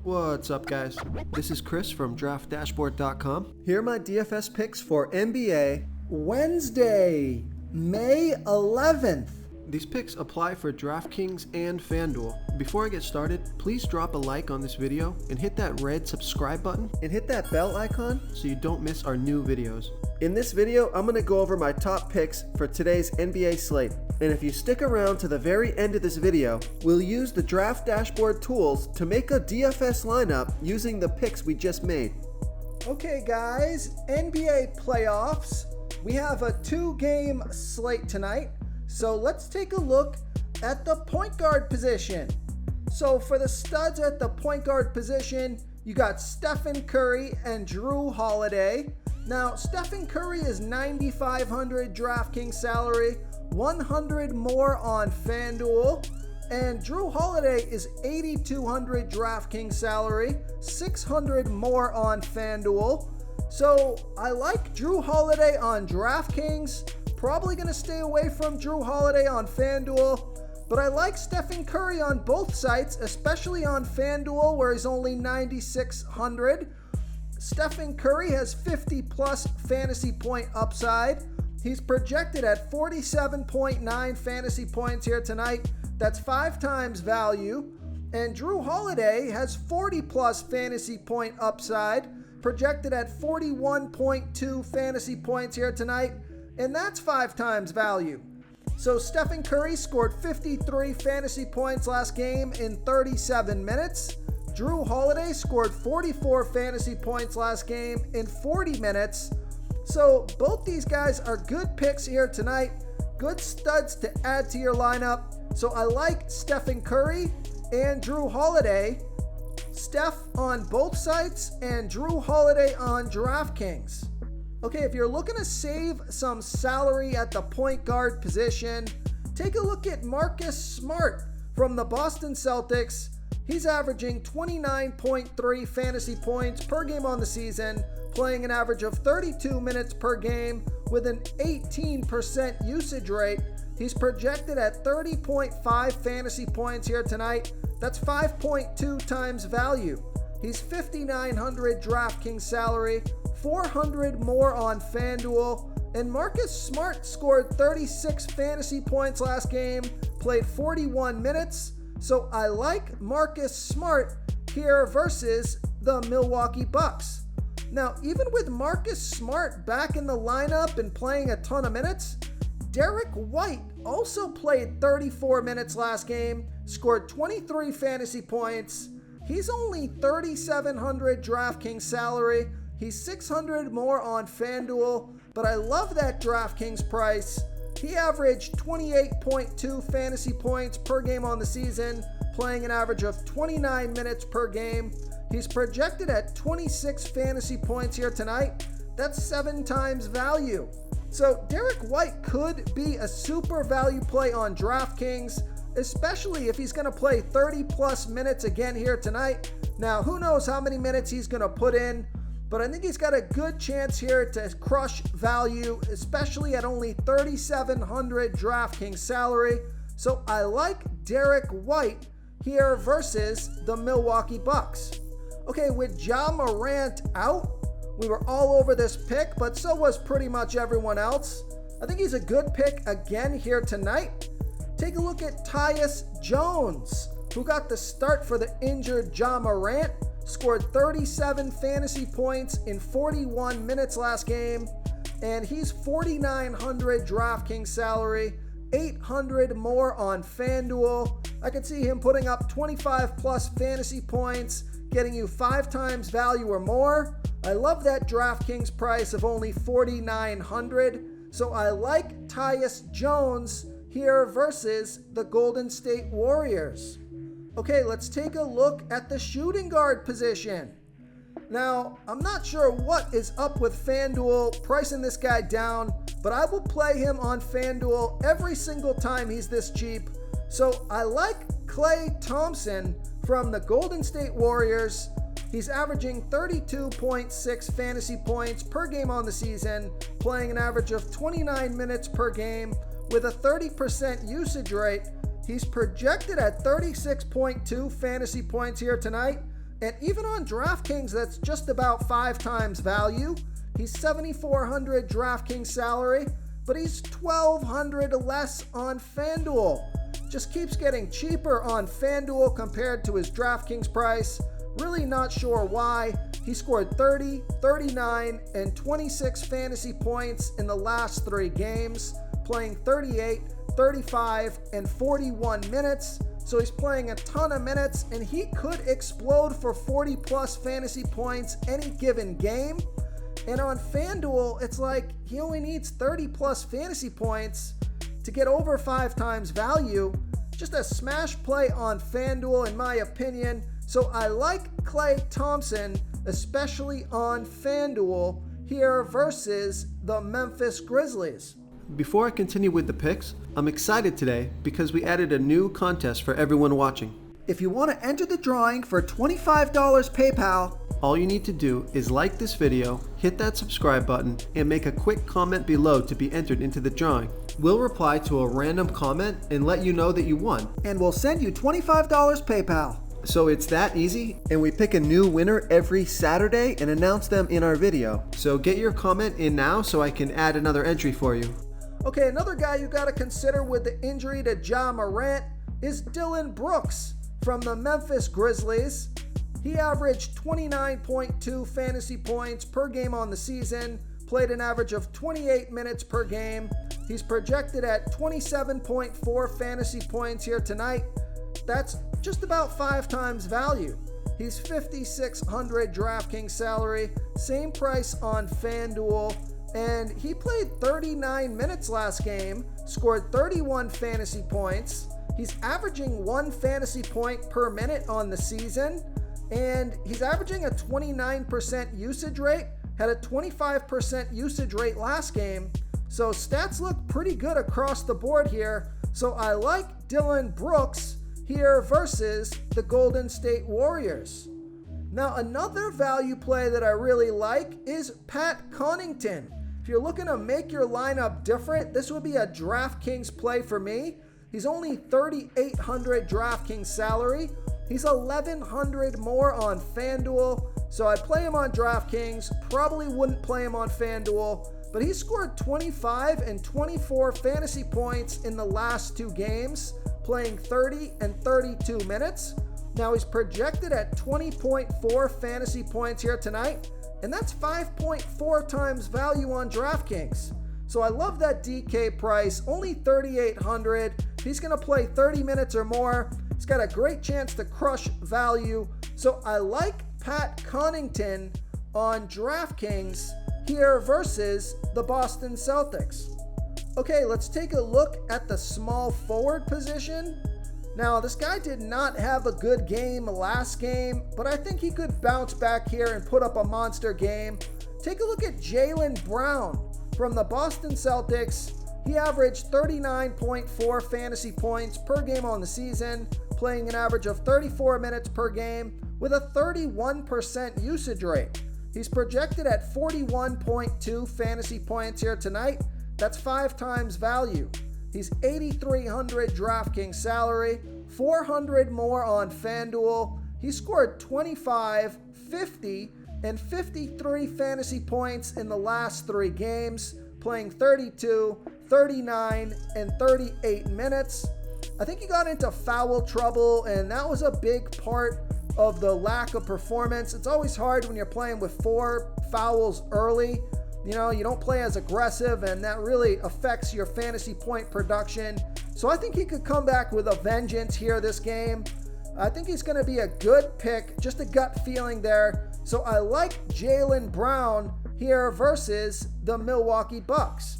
What's up, guys? This is Chris from DraftDashboard.com. Here are my DFS picks for NBA Wednesday, May 11th. These picks apply for DraftKings and FanDuel. Before I get started, please drop a like on this video and hit that red subscribe button and hit that bell icon so you don't miss our new videos. In this video, I'm going to go over my top picks for today's NBA slate. And if you stick around to the very end of this video, we'll use the Draft Dashboard tools to make a DFS lineup using the picks we just made. Okay guys, NBA playoffs. We have a 2-game slate tonight. So let's take a look at the point guard position. So for the studs at the point guard position, you got Stephen Curry and Drew Holiday. Now, Stephen Curry is $9,500 DraftKings salary, 100 more on FanDuel. And Drew Holiday is $8,200 DraftKings salary, 600 more on FanDuel. So I like Drew Holiday on DraftKings. Probably going to stay away from Drew Holiday on FanDuel, but I like Stephen Curry on both sites, especially on FanDuel where he's only $9,600. Stephen Curry has 50 plus fantasy point upside. He's projected at 47.9 fantasy points here tonight. That's 5 times value. And Drew Holiday has 40 plus fantasy point upside, projected at 41.2 fantasy points here tonight. And that's 5 times value. So Stephen Curry scored 53 fantasy points last game in 37 minutes. Drew Holiday scored 44 fantasy points last game in 40 minutes. So both these guys are good picks here tonight. Good studs to add to your lineup. So I like Stephen Curry and Drew Holiday. Steph on both sites and Drew Holiday on DraftKings. Okay, if you're looking to save some salary at the point guard position, take a look at Marcus Smart from the Boston Celtics. He's averaging 29.3 fantasy points per game on the season, playing an average of 32 minutes per game with an 18% usage rate. He's projected at 30.5 fantasy points here tonight. That's 5.2 times value. He's $5,900 DraftKings salary, 400 more on FanDuel, and Marcus Smart scored 36 fantasy points last game, played 41 minutes, so I like Marcus Smart here versus the Milwaukee Bucks. Now, even with Marcus Smart back in the lineup and playing a ton of minutes, Derek White also played 34 minutes last game, scored 23 fantasy points. He's only $3,700 DraftKings salary. He's 600 more on FanDuel, but I love that DraftKings price. He averaged 28.2 fantasy points per game on the season, playing an average of 29 minutes per game. He's projected at 26 fantasy points here tonight. That's 7 times value. So Derek White could be a super value play on DraftKings, especially if he's going to play 30 plus minutes again here tonight. Now, who knows how many minutes he's going to put in, but I think he's got a good chance here to crush value, especially at only $3,700 DraftKings salary. So I like Derek White here versus the Milwaukee Bucks. Okay, with Ja Morant out, we were all over this pick, but so was pretty much everyone else. I think he's a good pick again here tonight. Take a look at Tyus Jones, who got the start for the injured Ja Morant. Scored 37 fantasy points in 41 minutes last game, and he's $4,900 DraftKings salary, 800 more on FanDuel. I could see him putting up 25 plus fantasy points, getting you 5 times value or more. I love that DraftKings price of only $4,900, so I like Tyus Jones here versus the Golden State Warriors. Okay, let's take a look at the shooting guard position. Now, I'm not sure what is up with FanDuel pricing this guy down, but I will play him on FanDuel every single time he's this cheap. So I like Klay Thompson from the Golden State Warriors. He's averaging 32.6 fantasy points per game on the season, playing an average of 29 minutes per game with a 30% usage rate. He's projected at 36.2 fantasy points here tonight. And even on DraftKings, that's just about 5 times value. He's $7,400 DraftKings salary, but he's $1,200 less on FanDuel. Just keeps getting cheaper on FanDuel compared to his DraftKings price. Really not sure why. He scored 30, 39, and 26 fantasy points in the last 3 games, playing 38, 35, and 41 minutes. So he's playing a ton of minutes, and he could explode for 40 plus fantasy points any given game. And on FanDuel, it's like he only needs 30 plus fantasy points to get over 5 times value. Just a smash play on FanDuel, in my opinion. So I like Klay Thompson, especially on FanDuel here versus the Memphis Grizzlies. Before I continue with the picks, I'm excited today because we added a new contest for everyone watching. If you want to enter the drawing for $25 PayPal, all you need to do is like this video, hit that subscribe button, and make a quick comment below to be entered into the drawing. We'll reply to a random comment and let you know that you won. And we'll send you $25 PayPal. So it's that easy, and we pick a new winner every Saturday and announce them in our video. So get your comment in now so I can add another entry for you. Okay, another guy you got to consider with the injury to Ja Morant is Dillon Brooks from the Memphis Grizzlies. He averaged 29.2 fantasy points per game on the season, played an average of 28 minutes per game. He's projected at 27.4 fantasy points here tonight. That's just about 5 times value. He's $5,600 DraftKings salary, same price on FanDuel, and he played 39 minutes last game, scored 31 fantasy points. He's averaging 1 fantasy point per minute on the season, and he's averaging a 29% usage rate, had a 25% usage rate last game. So stats look pretty good across the board here. So I like Dillon Brooks here versus the Golden State Warriors. Now another value play that I really like is Pat Connaughton. If you're looking to make your lineup different, this would be a DraftKings play for me. He's only $3,800 DraftKings salary. He's $1,100 more on FanDuel. So I'd play him on DraftKings, probably wouldn't play him on FanDuel, but he scored 25 and 24 fantasy points in the last 2 games, playing 30 and 32 minutes. Now he's projected at 20.4 fantasy points here tonight, and that's 5.4 times value on DraftKings. So I love that DK price, only $3,800. He's going to play 30 minutes or more. He's got a great chance to crush value. So I like Pat Connaughton on DraftKings here versus the Boston Celtics. Okay, let's take a look at the small forward position. Now, this guy did not have a good game last game, but I think he could bounce back here and put up a monster game. Take a look at Jaylen Brown from the Boston Celtics. He averaged 39.4 fantasy points per game on the season, playing an average of 34 minutes per game with a 31% usage rate. He's projected at 41.2 fantasy points here tonight. That's 5 times value. He's $8,300 DraftKings salary, $400 more on FanDuel. He scored 25, 50, and 53 fantasy points in the last 3 games, playing 32, 39, and 38 minutes. I think he got into foul trouble, and that was a big part of the lack of performance. It's always hard when you're playing with 4 fouls early. You know, you don't play as aggressive, and that really affects your fantasy point production. So I think he could come back with a vengeance here this game. I think he's going to be a good pick, just a gut feeling there. So I like Jaylen Brown here versus the Milwaukee Bucks.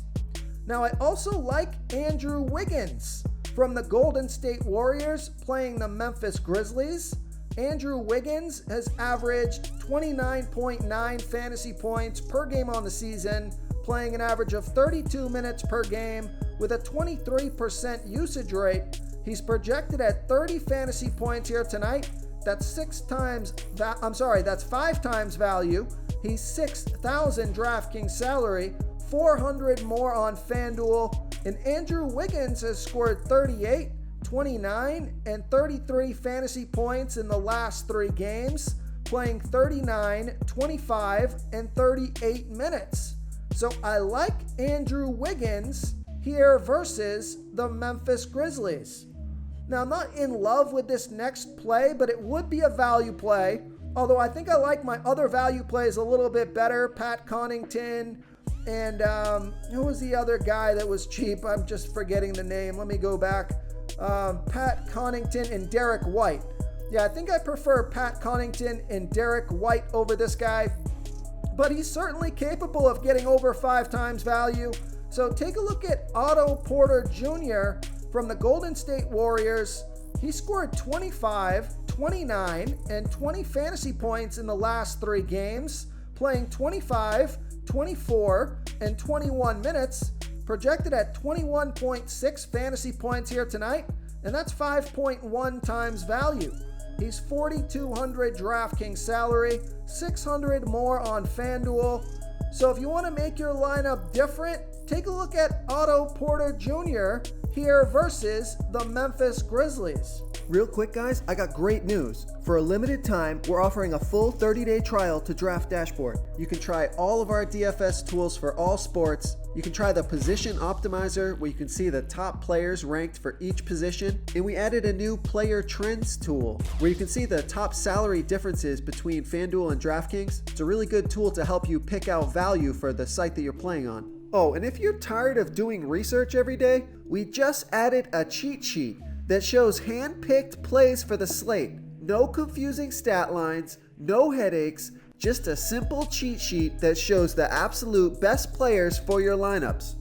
Now I also like Andrew Wiggins from the Golden State Warriors playing the Memphis Grizzlies. Andrew Wiggins has averaged 29.9 fantasy points per game on the season, playing an average of 32 minutes per game with a 23% usage rate. He's projected at 30 fantasy points here tonight. That's 5 times value. He's $6,000 DraftKings salary, $400 more on FanDuel, and Andrew Wiggins has scored 38, 29, and 33 fantasy points in the last 3 games, playing 39, 25, and 38 minutes. So I like Andrew Wiggins here versus the Memphis Grizzlies. Now, I'm not in love with this next play, but it would be a value play. Although I think I like my other value plays a little bit better. Pat Connaughton and who was the other guy that was cheap? I'm just forgetting the name. Let me go back. Pat Connaughton and Derek White. Yeah, I think I prefer Pat Connaughton and Derek White over this guy. But he's certainly capable of getting over 5 times value. So take a look at Otto Porter Jr. from the Golden State Warriors. He scored 25, 29, and 20 fantasy points in the last 3 games, playing 25, 24, and 21 minutes, projected at 21.6 fantasy points here tonight, and that's 5.1 times value. He's $4,200 DraftKings salary, $600 more on FanDuel. So if you want to make your lineup different, take a look at Otto Porter Jr. here versus the Memphis Grizzlies. Real quick, guys, I got great news. For a limited time, we're offering a full 30-day trial to Draft Dashboard. You can try all of our DFS tools for all sports. You can try the Position Optimizer, where you can see the top players ranked for each position. And we added a new Player Trends tool, where you can see the top salary differences between FanDuel and DraftKings. It's a really good tool to help you pick out value for the site that you're playing on. Oh, and if you're tired of doing research every day, we just added a cheat sheet that shows hand-picked plays for the slate. No confusing stat lines, no headaches, just a simple cheat sheet that shows the absolute best players for your lineups.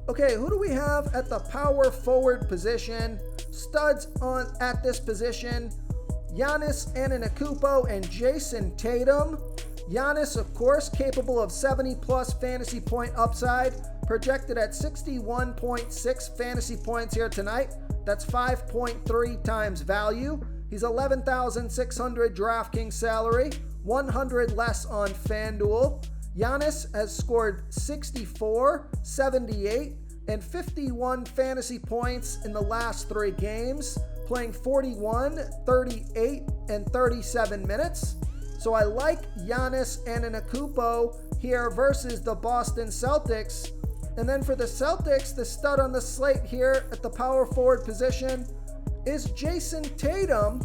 Okay, who do we have at the power forward position? Studs at this position: Giannis Antetokounmpo and Jason Tatum. Giannis, of course, capable of 70-plus fantasy point upside, projected at 61.6 fantasy points here tonight. That's 5.3 times value. He's $11,600 DraftKings salary, 100 less on FanDuel. Giannis has scored 64, 78, and 51 fantasy points in the last 3 games, playing 41, 38, and 37 minutes. So I like Giannis Antetokounmpo here versus the Boston Celtics. And then for the Celtics, the stud on the slate here at the power forward position is Jason Tatum.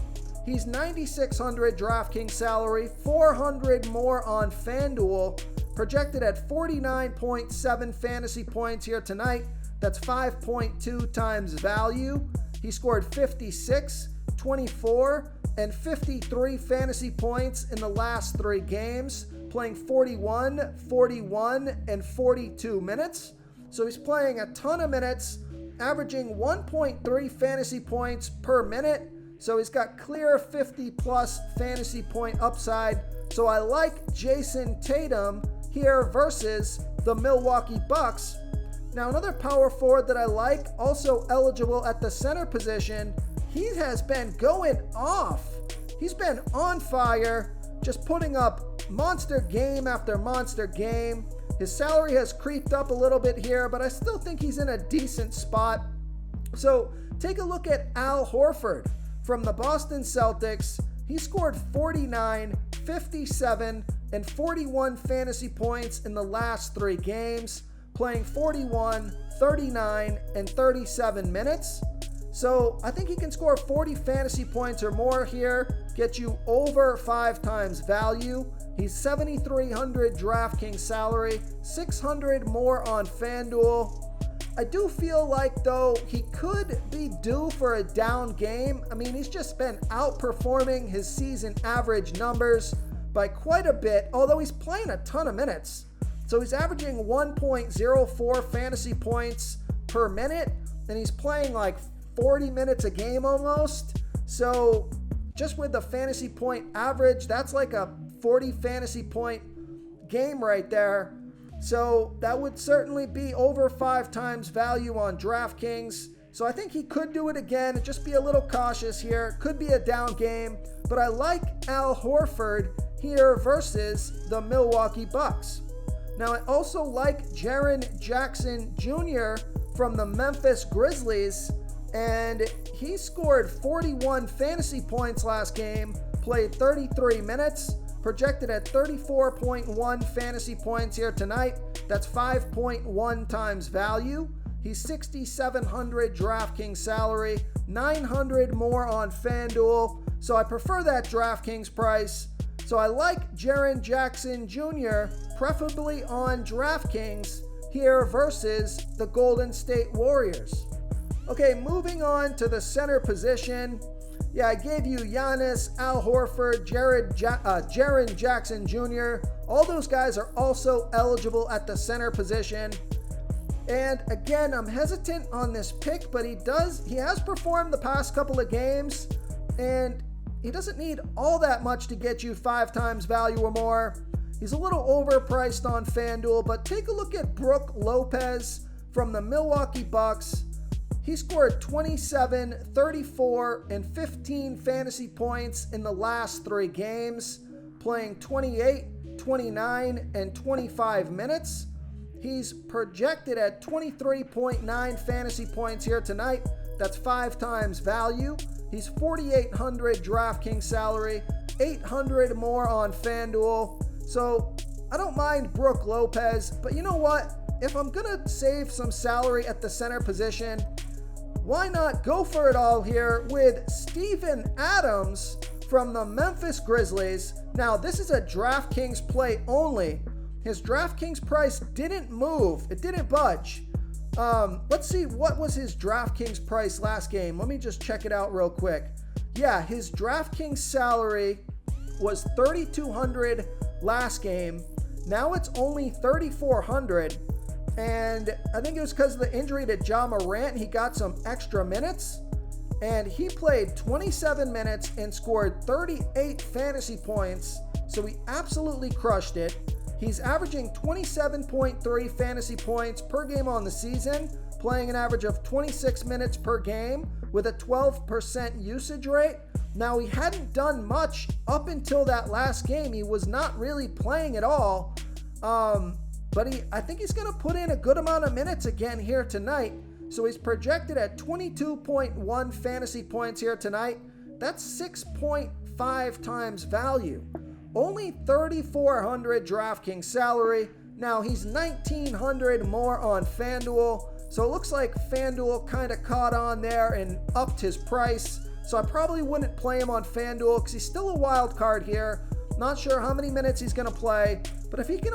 He's $9,600 DraftKings salary, 400 more on FanDuel, projected at 49.7 fantasy points here tonight. That's 5.2 times value. He scored 56, 24, and 53 fantasy points in the last 3 games, playing 41, 41, and 42 minutes. So he's playing a ton of minutes, averaging 1.3 fantasy points per minute. So he's got clear 50-plus fantasy point upside. So I like Jason Tatum here versus the Milwaukee Bucks. Now, another power forward that I like, also eligible at the center position, he has been going off. He's been on fire, just putting up monster game after monster game. His salary has creeped up a little bit here, but I still think he's in a decent spot. So take a look at Al Horford from the Boston Celtics. He scored 49, 57, and 41 fantasy points in the last 3 games, playing 41, 39, and 37 minutes. So I think he can score 40 fantasy points or more here, get you over 5 times value. He's $7,300 DraftKings salary, 600 more on FanDuel. I do feel like, though, he could be due for a down game. I mean, he's just been outperforming his season average numbers by quite a bit, although he's playing a ton of minutes. So he's averaging 1.04 fantasy points per minute, and he's playing like 40 minutes a game almost. So just with the fantasy point average, that's like a 40 fantasy point game right there. So that would certainly be over 5 times value on DraftKings. So I think he could do it again. Just be a little cautious here. Could be a down game. But I like Al Horford here versus the Milwaukee Bucks. Now I also like Jaren Jackson Jr. from the Memphis Grizzlies. And he scored 41 fantasy points last game, played 33 minutes, projected at 34.1 fantasy points here tonight. That's 5.1 times value. He's 6,700 DraftKings salary, 900 more on FanDuel. So I prefer that DraftKings price. So I like Jaren Jackson Jr., preferably on DraftKings here versus the Golden State Warriors. Okay, moving on to the center position. Yeah, I gave you Giannis, Al Horford, Jaren Jackson Jr. All those guys are also eligible at the center position. And again, I'm hesitant on this pick, but he has performed the past couple of games, and he doesn't need all that much to get you 5 times value or more. He's a little overpriced on FanDuel, but take a look at Brook Lopez from the Milwaukee Bucks. He scored 27, 34, and 15 fantasy points in the last 3 games, playing 28, 29, and 25 minutes. He's projected at 23.9 fantasy points here tonight. That's 5 times value. He's 4,800 DraftKings salary, 800 more on FanDuel. So I don't mind Brook Lopez, but you know what? If I'm going to save some salary at the center position, why not go for it all here with Steven Adams from the Memphis Grizzlies? Now, this is a DraftKings play only. His DraftKings price didn't move. It didn't budge. Let's see, what was his DraftKings price last game? Let me just check it out real quick. Yeah, his DraftKings salary was $3,200 last game. Now it's only $3,400. And I think it was because of the injury to Ja Morant. He got some extra minutes. And he played 27 minutes and scored 38 fantasy points. So he absolutely crushed it. He's averaging 27.3 fantasy points per game on the season, playing an average of 26 minutes per game with a 12% usage rate. Now, he hadn't done much up until that last game. He was not really playing at all. But I think he's going to put in a good amount of minutes again here tonight. So he's projected at 22.1 fantasy points here tonight. That's 6.5 times value. Only 3,400 DraftKings salary. Now he's 1,900 more on FanDuel. So it looks like FanDuel kind of caught on there and upped his price. So I probably wouldn't play him on FanDuel because he's still a wild card here. Not sure how many minutes he's going to play. But if he can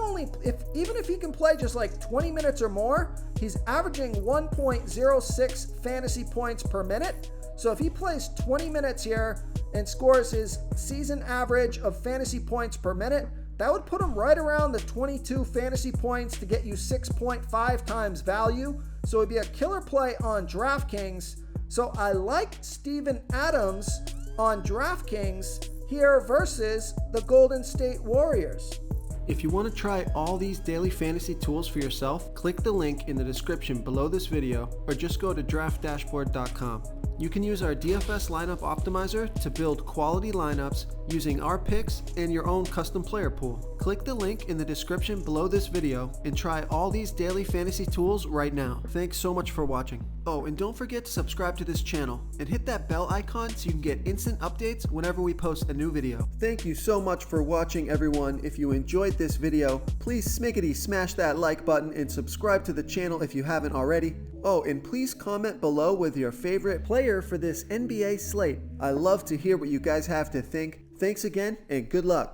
even if he can play just like 20 minutes or more, he's averaging 1.06 fantasy points per minute. So if he plays 20 minutes here and scores his season average of fantasy points per minute, that would put him right around the 22 fantasy points to get you 6.5 times value. So it'd be a killer play on DraftKings. So I like Steven Adams on DraftKings here versus the Golden State Warriors. If you want to try all these daily fantasy tools for yourself, click the link in the description below this video or just go to draftdashboard.com. You can use our DFS lineup optimizer to build quality lineups using our picks and your own custom player pool. Click the link in the description below this video and try all these daily fantasy tools right now. Thanks so much for watching. Oh, and don't forget to subscribe to this channel and hit that bell icon so you can get instant updates whenever we post a new video. Thank you so much for watching, everyone. If you enjoyed this video, please smash that like button and subscribe to the channel if you haven't already. Oh, and please comment below with your favorite player for this NBA slate. I love to hear what you guys have to think. Thanks again, and good luck.